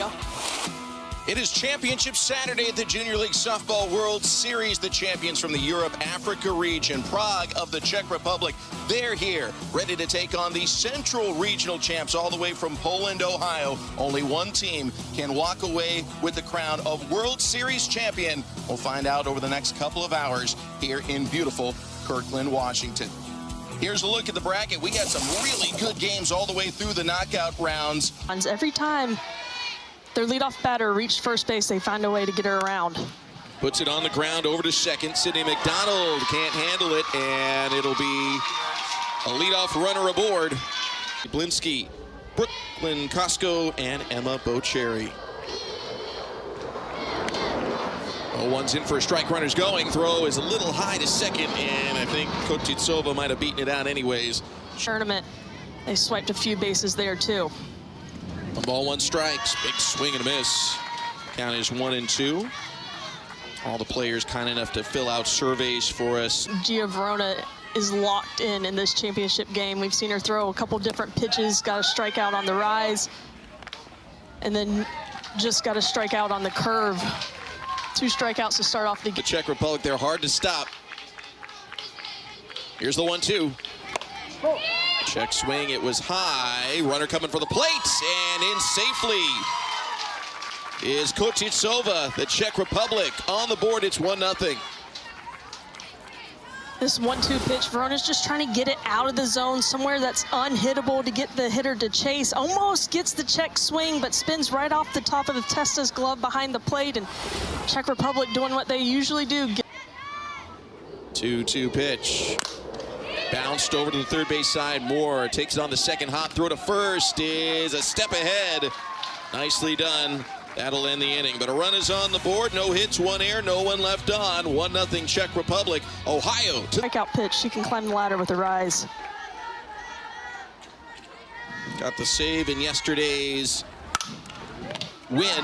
go. It is Championship Saturday at the Junior League Softball World Series. The champions from the Europe-Africa region, Prague of the Czech Republic, they're here, ready to take on the Central Regional champs all the way from Poland, Ohio. Only one team can walk away with the crown of World Series champion. We'll find out over the next couple of hours here in beautiful Kirkland, Washington. Here's a look at the bracket. We got some really good games all the way through the knockout rounds. Every time their leadoff batter reached first base, they find a way to get her around. Puts it on the ground over to second. Sydney McDonald can't handle it, and it'll be a leadoff runner aboard. Blinsky, Brooklyn Costco, and Emma Bocherry. 0-1's in for a strike. Runner's going. Throw is a little high to second, and I think Kotitsova might have beaten it out anyways. Tournament, they swiped a few bases there too. 1-1 strikes. Big swing and a miss. Count is 1-2. All the players kind enough to fill out surveys for us. Gia Verona is locked in this championship game. We've seen her throw a couple different pitches, got a strikeout on the rise, and then just got a strikeout on the curve. 2 strikeouts to start off the game. The Czech Republic, they're hard to stop. Here's the 1-2. Check swing, it was high. Runner coming for the plate, and in safely is Kotitsova, the Czech Republic. On the board, it's 1-0. This 1-2 pitch, Verona's just trying to get it out of the zone, somewhere that's unhittable to get the hitter to chase. Almost gets the Czech swing, but spins right off the top of the Testa's glove behind the plate, and Czech Republic doing what they usually do. 2-2 pitch. Bounced over to the third base side. Moore takes it on the second hop. Throw to first is a step ahead. Nicely done. That'll end the inning. But a run is on the board. No hits, 1 error, no one left on. 1-0 Czech Republic. Ohio. Strikeout pitch. She can climb the ladder with a rise. Got the save in yesterday's win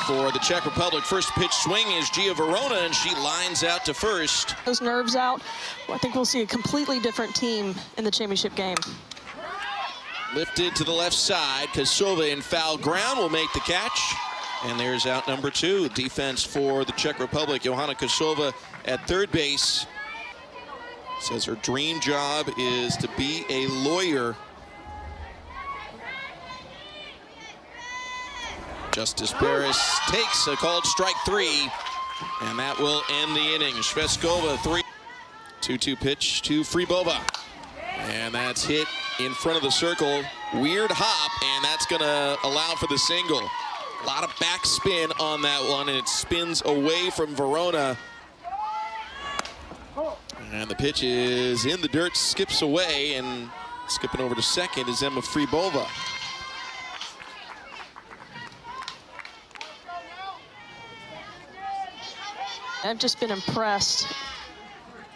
for the Czech Republic. First pitch swing is Gia Verona, and she lines out to first. Those nerves out. I think we'll see a completely different team in the championship game. Lifted to the left side. Kosova in foul ground will make the catch. And there's out number 2. Defense for the Czech Republic. Johanna Kosova at third base. Says her dream job is to be a lawyer. Justice Barris takes a called strike 3, and that will end the inning. Shveskova 3. 2-2 pitch to Fribova, and that's hit in front of the circle. Weird hop, and that's going to allow for the single. A lot of backspin on that one, and it spins away from Verona. And the pitch is in the dirt, skips away, and skipping over to second is Emma Fribova. I've just been impressed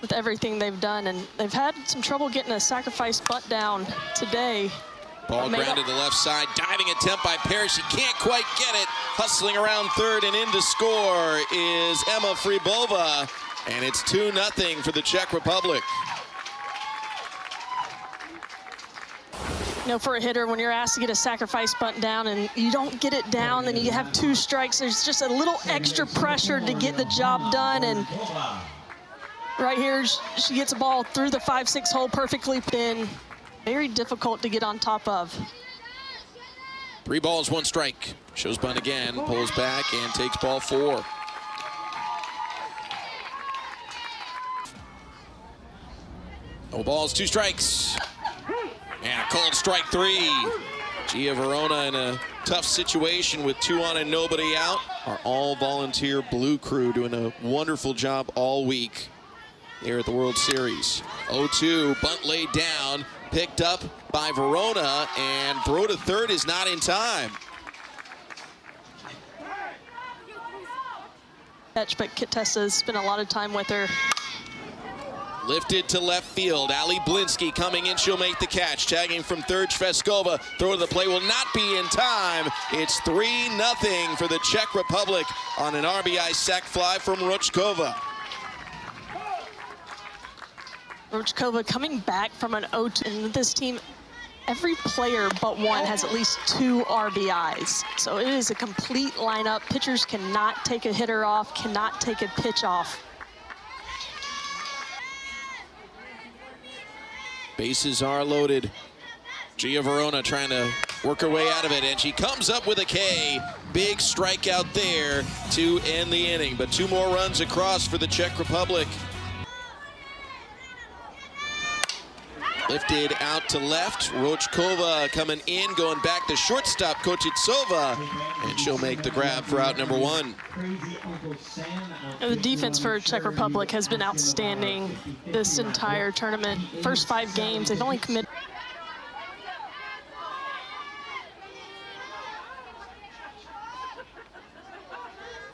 with everything they've done, and they've had some trouble getting a sacrifice bunt down today. Ball grounded to the left side, diving attempt by Parrish. She can't quite get it. Hustling around third and in to score is Emma Fribova, and it's 2-0 for the Czech Republic. You know, for a hitter, when you're asked to get a sacrifice bunt down and you don't get it down, then you have 2 strikes. There's just a little extra pressure to get the job done. And right here, she gets a ball through the 5-6 hole perfectly in. Very difficult to get on top of. 3 balls, 1 strike. Shows bunt again, pulls back and takes ball 4. No balls, 2 strikes. And a called strike 3. Gia Verona in a tough situation with 2 on and nobody out. Our all-volunteer blue crew doing a wonderful job all week here at the World Series. 0-2, bunt laid down, picked up by Verona, and throw to third is not in time. But Tessa's spent a lot of time with her. Lifted to left field. Ali Blinsky coming in. She'll make the catch. Tagging from third, Shveskova. Throw to the plate will not be in time. It's 3-0 for the Czech Republic on an RBI sac fly from Rochkova. Rochkova coming back from an 0-2. And this team Every player but one has at least 2 RBIs. So it is a complete lineup. Pitchers cannot take a hitter off, cannot take a pitch off. Bases are loaded. Gia Verona trying to work her way out of it, and she comes up with a K. Big strikeout there to end the inning, but 2 more runs across for the Czech Republic. Lifted out to left. Rochkova coming in, going back to shortstop Kochitsova, and she'll make the grab for out number 1. The defense for Czech Republic has been outstanding this entire tournament. First 5 games, they've only committed.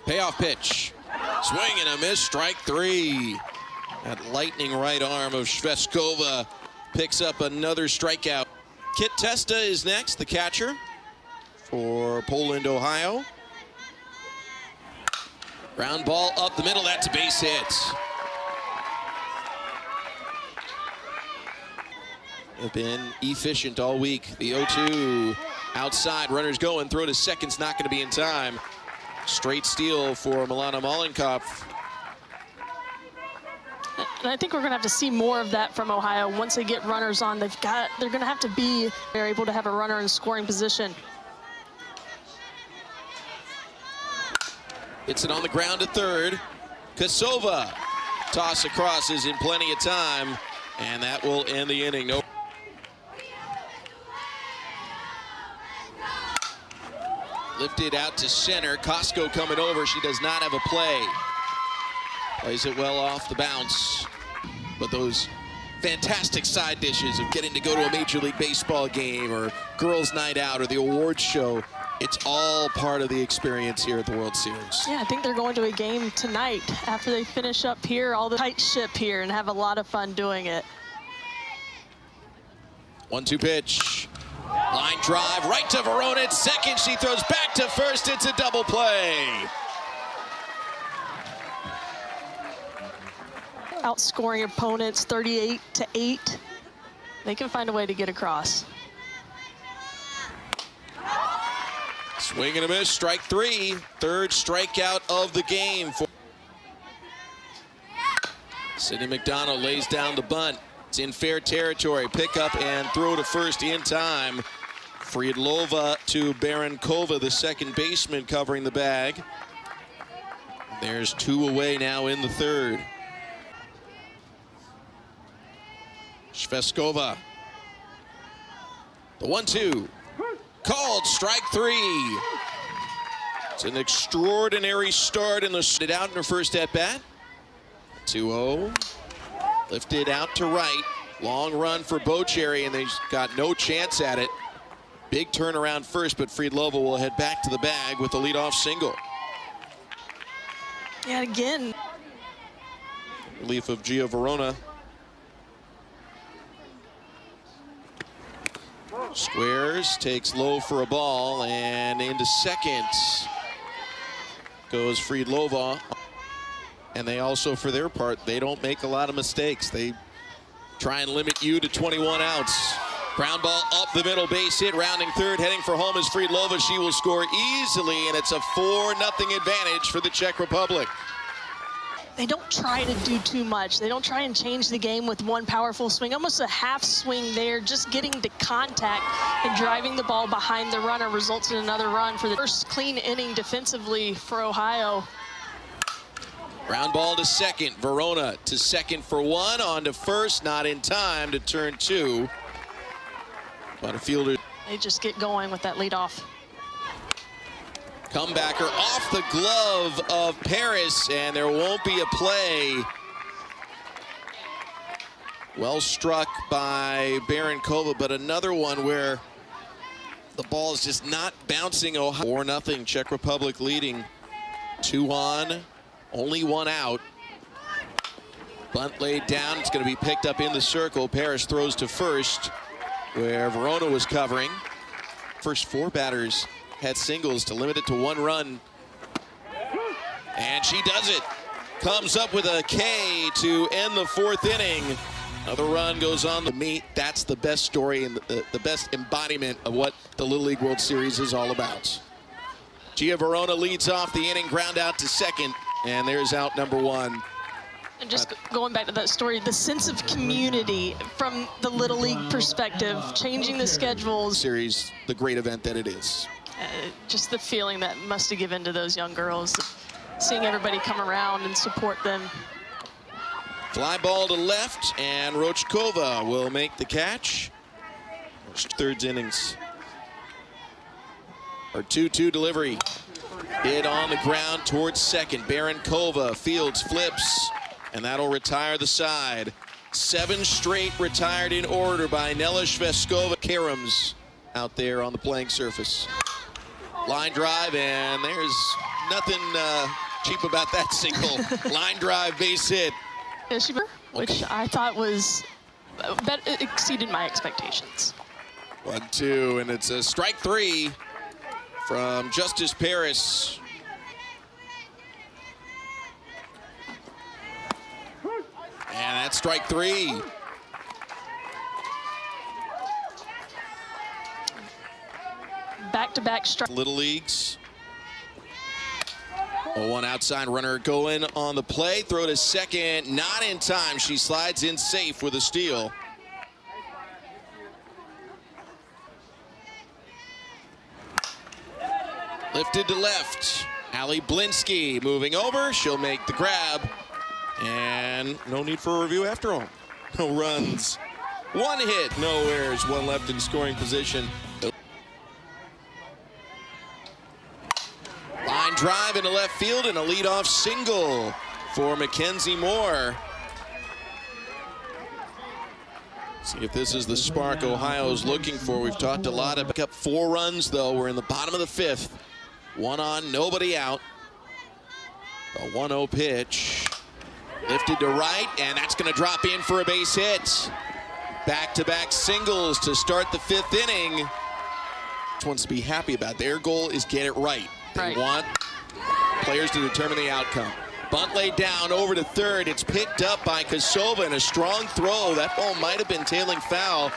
Payoff pitch. Swing and a miss, strike 3. That lightning right arm of Shveskova picks up another strikeout. Kit Testa is next, the catcher for Poland, Ohio. Ground ball up the middle, that's a base hit. They've been efficient all week. The 0-2 outside, runners going, throw to second's not going to be in time. Straight steal for Milana Malenkov. And I think we're going to have to see more of that from Ohio. Once they get runners on, they're going to have to be able to have a runner in scoring position. Hits it on the ground to third. Kosova. Toss across is in plenty of time, and that will end the inning. No. Lifted out to center. Costco coming over. She does not have a play. Plays it well off the bounce. But those fantastic side dishes of getting to go to a Major League Baseball game or girls' night out or the awards show, it's all part of the experience here at the World Series. Yeah, I think they're going to a game tonight after they finish up here, all the tight ship here, and have a lot of fun doing it. 1-2 pitch. Line drive right to Verona at second. She throws back to first. It's a double play. Outscoring opponents 38-8. They can find a way to get across. Swing and a miss, strike 3. Third strikeout of the game. Sydney McDonald lays down the bunt. It's in fair territory. Pick up and throw to first in time. Friedlova to Barankova, the second baseman, covering the bag. There's 2 away now in the third. Shveskova. The 1-2. Called, strike 3. It's an extraordinary start in the out in her first at bat. 2-0. Lifted out to right. Long run for Bocherry, and they've got no chance at it. Big turnaround first, but Friedlova will head back to the bag with the leadoff single. Yeah, again. Relief of Gia Verona. Squares, takes low for a ball, and into second goes Friedlova. And they also, for their part, they don't make a lot of mistakes. They try and limit you to 21 outs. Ground ball up the middle, base hit, rounding third, heading for home is Friedlova. She will score easily, and it's a 4-0 advantage for the Czech Republic. They don't try to do too much. They don't try and change the game with one powerful swing. Almost a half swing there, just getting to contact and driving the ball behind the runner results in another run for the first clean inning defensively for Ohio. Ground ball to second. Verona to second for 1. On to first, not in time to turn 2. But a fielder. They just get going with that leadoff. Comebacker off the glove of Paris, and there won't be a play. Well struck by Barankova, but another one where the ball is just not bouncing. 4-0, Czech Republic leading. 2 on, only 1 out. Bunt laid down, it's going to be picked up in the circle. Paris throws to first, where Verona was covering. First 4 batters had singles to limit it to 1 run. And she does it. Comes up with a K to end the 4th inning. Another run goes on. To me, that's the best story and the best embodiment of what the Little League World Series is all about. Gia Verona leads off the inning, ground out to second, and there's out number one. And just going back to that story, the sense of community from the Little League perspective, changing the schedules. Series, the great event that it is. Just the feeling that must have given to those young girls, seeing everybody come around and support them. Fly ball to left, and Rochkova will make the catch. Third innings. Our 2-2 delivery. Hit on the ground towards second. Barenkova fields, flips, and that'll retire the side. 7 straight retired in order by Nela Shveskova. Karams out there on the playing surface. Line drive, and there's nothing cheap about that single. Line drive, base hit. Which I thought was, it exceeded my expectations. 1-2, and it's a strike 3 from Justice Paris. And that's strike 3. Back-to-back strike. Little Leagues. 0-1 outside runner going on the play. Throw to second, not in time. She slides in safe with a steal. Lifted to left. Ali Blinsky moving over. She'll make the grab. And no need for a review after all. No runs. 1 hit, no errors. 1 left in scoring position. Line drive into left field and a leadoff single for Mackenzie Moore. See if this is the spark Ohio's looking for. We've talked a lot about up 4 runs, though. We're in the bottom of the 5th. 1 on, nobody out. A 1-0 pitch. Lifted to right, and that's going to drop in for a base hit. Back-to-back singles to start the 5th inning. Wants to be happy about. Their goal is get it right. They want players to determine the outcome. Bunt laid down over to third. It's picked up by Kosova, and a strong throw. That ball might have been tailing foul.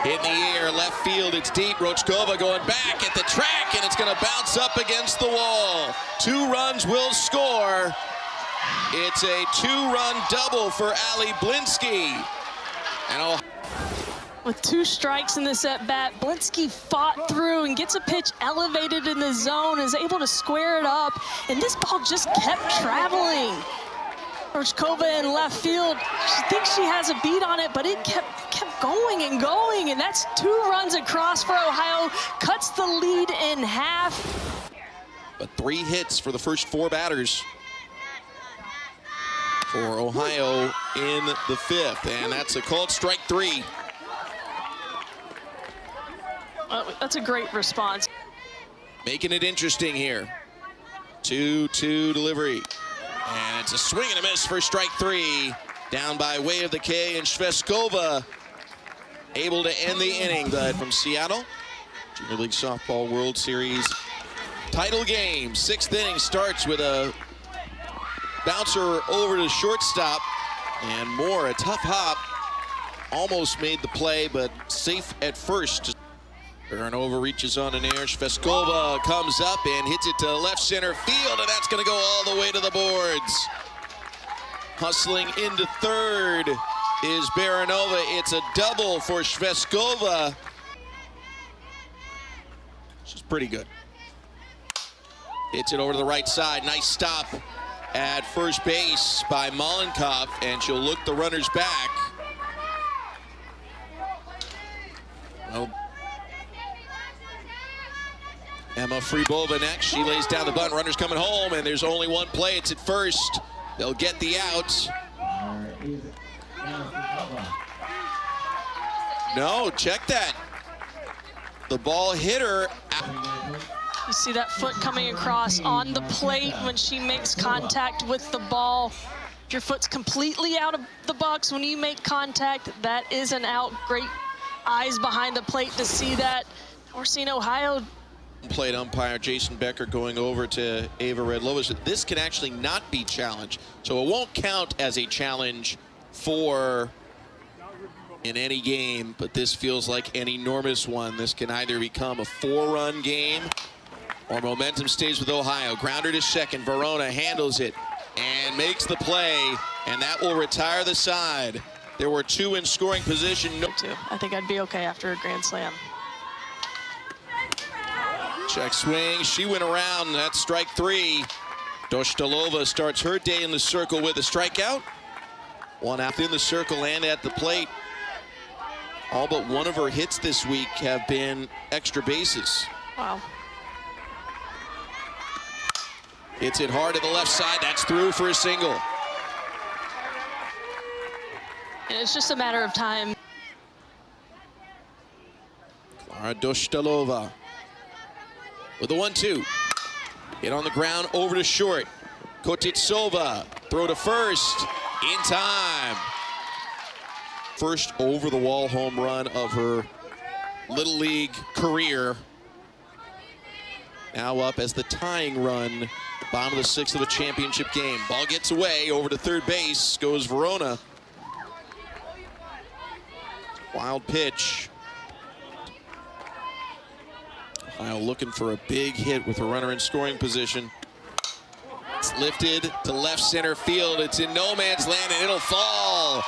In the air, left field, it's deep. Rochkova going back at the track, and it's going to bounce up against the wall. 2 runs will score. It's a 2-run double for Ali Blinsky. And with 2 strikes in this at-bat, Blinsky fought through and gets a pitch elevated in the zone, is able to square it up, and this ball just kept traveling. Rochkova in left field, she thinks she has a beat on it, but it kept going and going, and that's 2 runs across for Ohio, cuts the lead in half. But 3 hits for the first 4 batters for Ohio in the 5th, and that's a called strike 3. That's a great response. Making it interesting here. 2-2 delivery. And it's a swing and a miss for strike 3. Down by way of the K, and Shveskova able to end the inning. From Seattle, Junior League Softball World Series title game. 6th inning starts with a bouncer over to shortstop. And Moore, a tough hop. Almost made the play, but safe at first. Turnover reaches on an air. Shveskova comes up and hits it to left center field, and that's going to go all the way to the boards. Hustling into third is Baranova. It's a double for Shveskova. She's pretty good. Hits it over to the right side. Nice stop at first base by Malenkov, and she'll look the runners back. Well, Emma Fribova next. She lays down the bunt. Runners coming home, and there's only 1 play. It's at first. They'll get the out. No, check that. The ball hit her. You see that foot coming across on the plate when she makes contact with the ball. If your foot's completely out of the box when you make contact, that is an out. Great eyes behind the plate to see that. We're seeing Ohio Plate umpire Jason Becker going over to Ava Redlova. This can actually not be challenged, so it won't count as a challenge for in any game, but this feels like an enormous one. This can either become a 4-run game or momentum stays with Ohio. Grounder to second. Verona handles it and makes the play, and that will retire the side. There were 2 in scoring position. I think I'd be okay after a grand slam. Check swing, she went around, that's strike 3. Dostalova starts her day in the circle with a strikeout. 1 out in the circle and at the plate. All but one of her hits this week have been extra bases. Wow. Hits it hard to the left side, that's through for a single. And it's just a matter of time. Klara Dostalova with a 1-2. Hit on the ground, over to short. Kotitsova, throw to first, in time. First over-the-wall home run of her Little League career. Now up as the tying run, bottom of the 6th of a championship game. Ball gets away, over to third base goes Verona. Wild pitch. Ohio looking for a big hit with a runner in scoring position. It's lifted to left center field. It's in no man's land and it'll fall.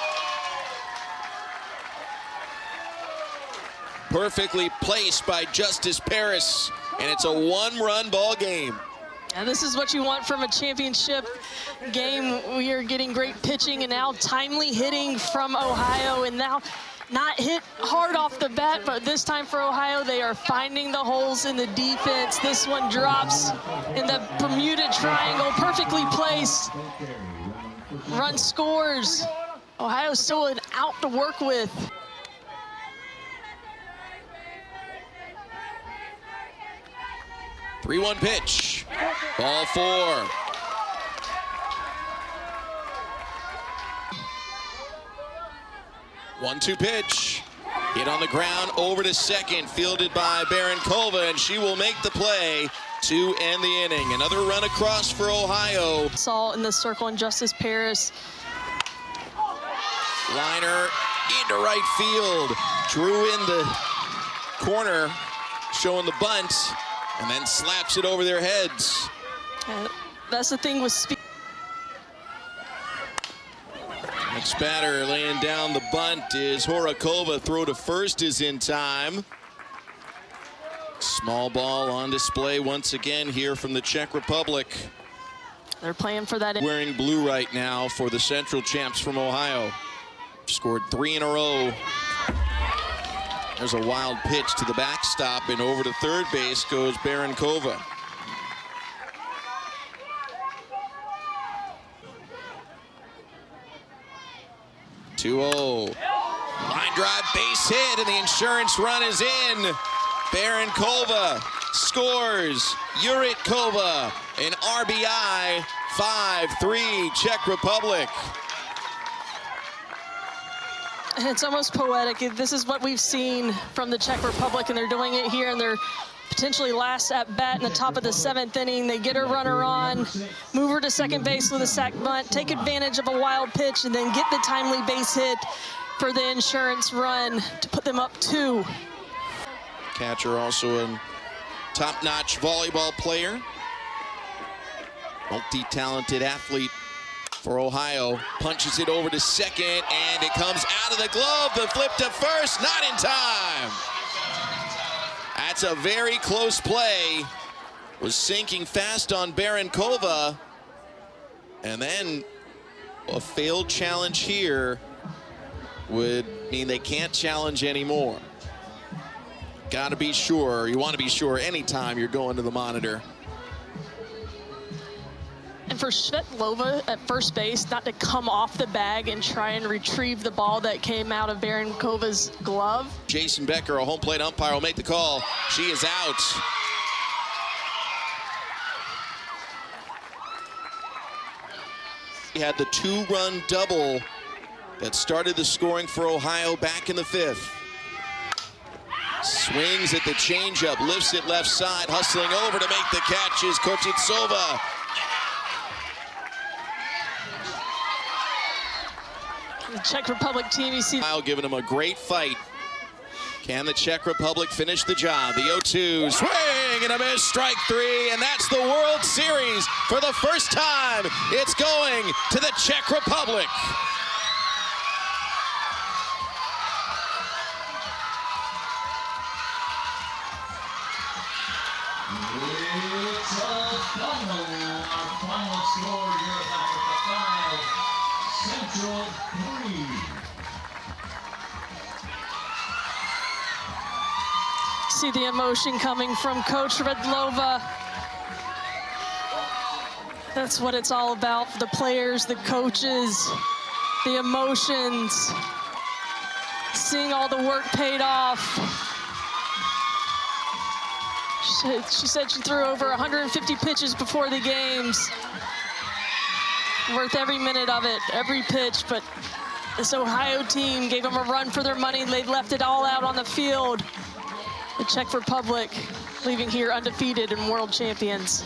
Perfectly placed by Justice Paris, and it's a 1-run ball game. And this is what you want from a championship game. We are getting great pitching and now timely hitting from Ohio, and now not hit hard off the bat, but this time for Ohio, they are finding the holes in the defense. This one drops in the Bermuda Triangle, perfectly placed. Run scores. Ohio still an out to work with. Three-one pitch. Ball 4. One-two pitch. Hit on the ground, over to second, fielded by Barankova, and she will make the play to end the inning. Another run across for Ohio. Saw in the circle and Justice Paris. Liner into right field. Drew in the corner, showing the bunt, and then slaps it over their heads. That's the thing with speed. Next batter laying down the bunt is Horakova. Throw to first is in time. Small ball on display once again here from the Czech Republic. They're playing for that. Wearing blue right now for the Central champs from Ohio. Scored 3 in a row. There's a wild pitch to the backstop, and over to third base goes Barankova. Line drive, base hit, and the insurance run is in. Barankova scores. Yuritkova, an RBI, 5-3 Czech Republic. And it's almost poetic. This is what we've seen from the Czech Republic, and they're doing it here in their potentially last at bat in the top of the 7th inning. They get a runner on, move her to second base with a sac bunt, take advantage of a wild pitch, and then get the timely base hit for the insurance run to put them up 2. Catcher also a top-notch volleyball player. Multi-talented athlete for Ohio. Punches it over to second, and it comes out of the glove. The flip to first, not in time. That's a very close play. Was sinking fast on Barankova. And then a failed challenge here would mean they can't challenge anymore. Gotta be sure, you want to be sure anytime you're going to the monitor. And for Svetlova at first base, not to come off the bag and try and retrieve the ball that came out of Barankova's glove. Jason Becker, a home plate umpire, will make the call. She is out. He had the 2-run double that started the scoring for Ohio back in the 5th. Swings at the changeup, lifts it left side, hustling over to make the catch is Kochitsova. The Czech Republic team, you see. Giving him a great fight. Can the Czech Republic finish the job? The 0-2, swing and a miss, strike three, and that's the World Series. For the first time, it's going to the Czech Republic. It's a final. Our final score here at Africa 5, Central 3. See the emotion coming from Coach Redlova. That's what it's all about for the players, the coaches, the emotions, seeing all the work paid off. She said she threw over 150 pitches before the games. Worth every minute of it, every pitch, but this Ohio team gave them a run for their money. They left it all out on the field. The Czech Republic leaving here undefeated and world champions.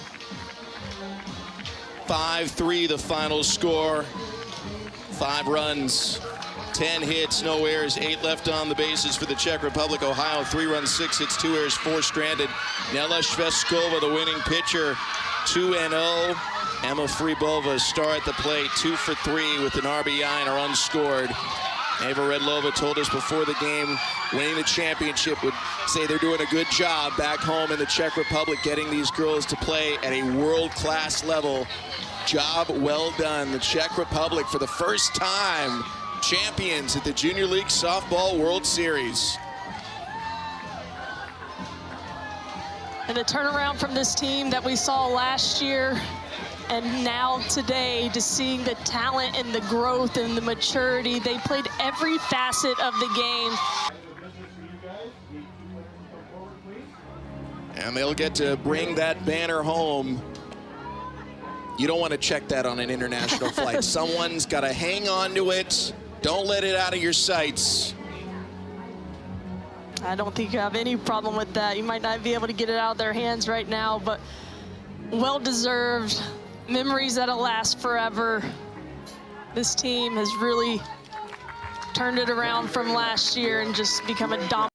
5-3 the final score. 5 runs, 10 hits, no errors, 8 left on the bases for the Czech Republic. Ohio, 3 runs, 6 hits, 2 errors, 4 stranded. Nela Shveskova, the winning pitcher, 2-0. Emma Fribova, star at the plate, 2 for 3 with an RBI and are unscored. Eva Redlova told us before the game, winning the championship would say they're doing a good job back home in the Czech Republic, getting these girls to play at a world-class level. Job well done. The Czech Republic, for the first time, champions at the Junior League Softball World Series. And the turnaround from this team that we saw last year and now today, to seeing the talent and the growth and the maturity. They played every facet of the game. And they'll get to bring that banner home. You don't want to check that on an international flight. Someone's got to hang on to it. Don't let it out of your sights. I don't think you have any problem with that. You might not be able to get it out of their hands right now, but well-deserved. Memories that'll last forever. This team has really turned it around from last year and just become a dominant